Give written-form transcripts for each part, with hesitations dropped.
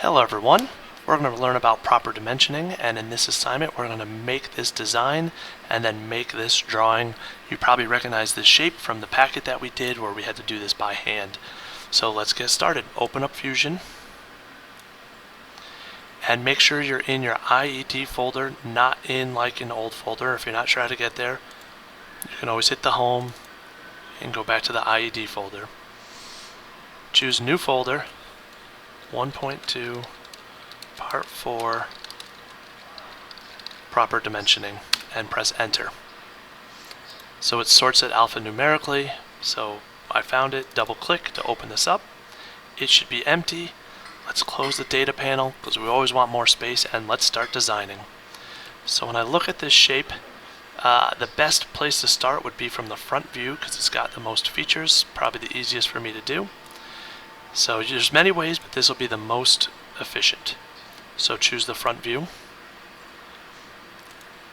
Hello everyone, we're going to learn about proper dimensioning, and in this assignment we're going to make this design and then make this drawing. You probably recognize this shape from the packet that we did where we had to do this by hand. So let's get started. Open up Fusion and make sure you're in your IET folder, not in like an old folder. If you're not sure how to get there, you can always hit the home and go back to the IET folder. Choose new folder, 1.2 part 4 proper dimensioning, and press enter. So it sorts it alphanumerically. So I found it, double click to open this up. It should be empty. Let's close the data panel because we always want more space, and let's start designing. So when I look at this shape, the best place to start would be from the front view because it's got the most features, probably the easiest for me to do. So there's many ways, but this will be the most efficient. So choose the front view.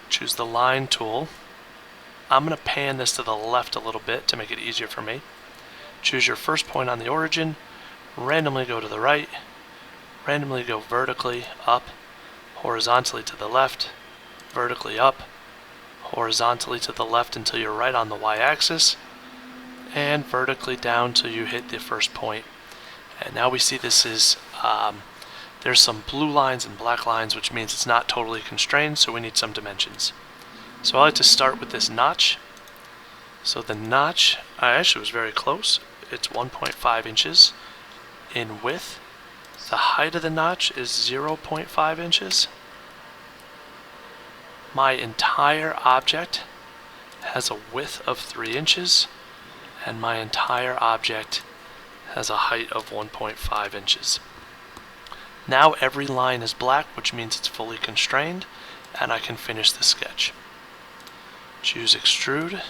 Choose the line tool. I'm going to pan this to the left a little bit to make it easier for me. Choose your first point on the origin. Randomly go to the right. Randomly go vertically up. Horizontally to the left. Vertically up. Horizontally to the left until you're right on the y-axis. And vertically down till you hit the first point. And now we see this is, there's some blue lines and black lines, which means it's not totally constrained, so we need some dimensions. So I like to start with this notch. So the notch, I actually was very close. It's 1.5 inches in width. The height of the notch is 0.5 inches. My entire object has a width of 3 inches, and my entire object has a height of 1.5 inches. Now every line is black, which means it's fully constrained, and I can finish the sketch. Choose extrude,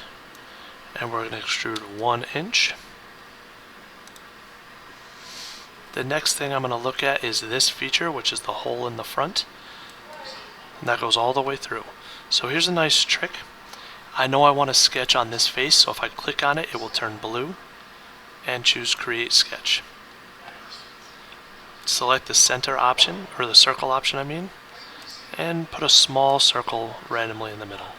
and we're going to extrude 1 inch. The next thing I'm going to look at is this feature, which is the hole in the front, and that goes all the way through. So here's a nice trick. I know I want to sketch on this face, so if I click on it, it will turn blue. And choose Create Sketch. Select the center option, or the circle option I mean, and put a small circle randomly in the middle.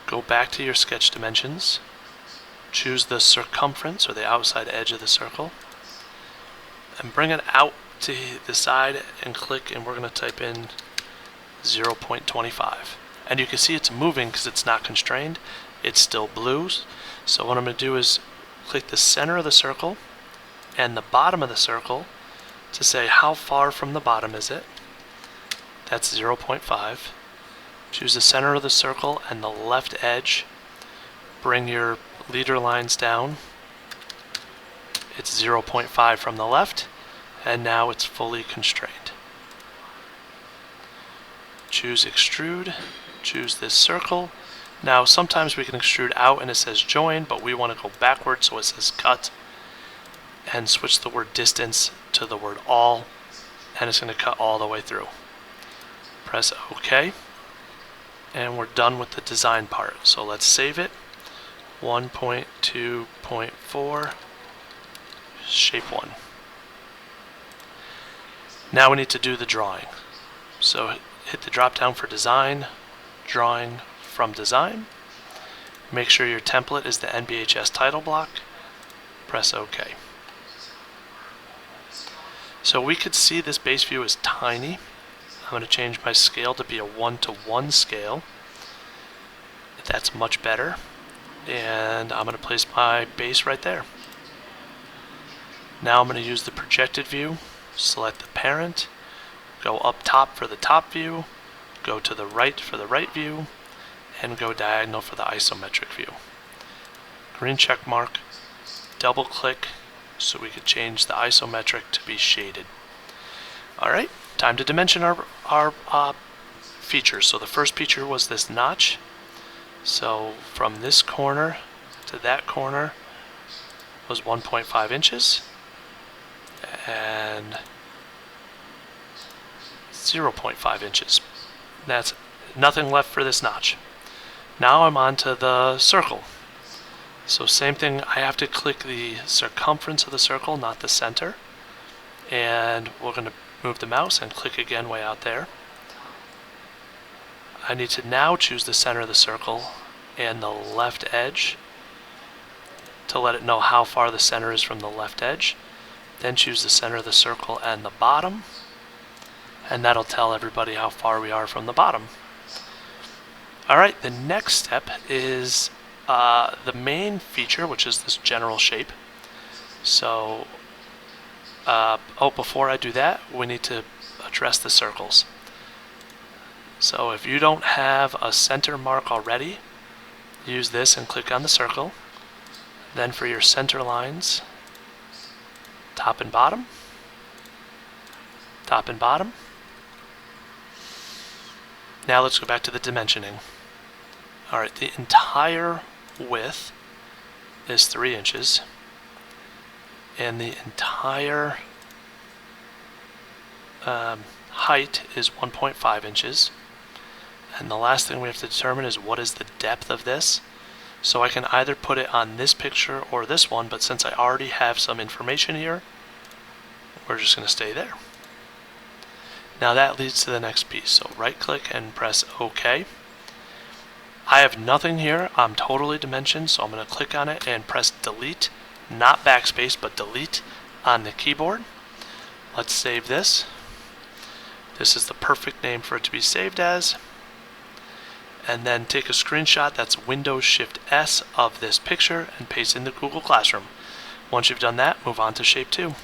Go back to your sketch dimensions, choose the circumference or the outside edge of the circle, and bring it out to the side and click, and we're going to type in 0.25. And you can see it's moving because it's not constrained, it's still blue. So what I'm going to do is click the center of the circle and the bottom of the circle to say how far from the bottom is it. That's 0.5. Choose the center of the circle and the left edge. Bring your leader lines down. It's 0.5 from the left, and now it's fully constrained. Choose extrude. Choose this circle. Now sometimes we can extrude out and it says join, but we want to go backwards so it says cut, and switch the word distance to the word all, and it's going to cut all the way through. Press OK, and we're done with the design part. So let's save it. 1.2.4 shape 1. Now we need to do the drawing. So hit the drop down for design, drawing from design. Make sure your template is the NBHS title block. Press OK. So we could see this base view is tiny. I'm going to change my scale to be a 1:1 scale. That's much better. And I'm going to place my base right there. Now I'm going to use the projected view. Select the parent. Go up top for the top view. Go to the right for the right view. And go diagonal for the isometric view. Green check mark, double click so we could change the isometric to be shaded. Alright, time to dimension our features. So the first feature was this notch. So from this corner to that corner was 1.5 inches and 0.5 inches. That's nothing left for this notch. Now I'm on to the circle. So same thing, I have to click the circumference of the circle, not the center. And we're going to move the mouse and click again way out there. I need to now choose the center of the circle and the left edge to let it know how far the center is from the left edge. Then choose the center of the circle and the bottom, and that'll tell everybody how far we are from the bottom. Alright, the next step is the main feature, which is this general shape. So, before I do that, we need to address the circles. So if you don't have a center mark already, use this and click on the circle. Then for your center lines, top and bottom, top and bottom. Now let's go back to the dimensioning. Alright, the entire width is 3 inches, and the entire height is 1.5 inches. And the last thing we have to determine is what is the depth of this. So I can either put it on this picture or this one, but since I already have some information here, we're just going to stay there. Now that leads to the next piece. So right click and press OK. I have nothing here. I'm totally dimensioned, so I'm going to click on it and press delete, not backspace, but delete on the keyboard. Let's save this. This is the perfect name for it to be saved as. And then take a screenshot, that's Windows Shift S of this picture, and paste in the Google Classroom. Once you've done that, move on to Shape 2.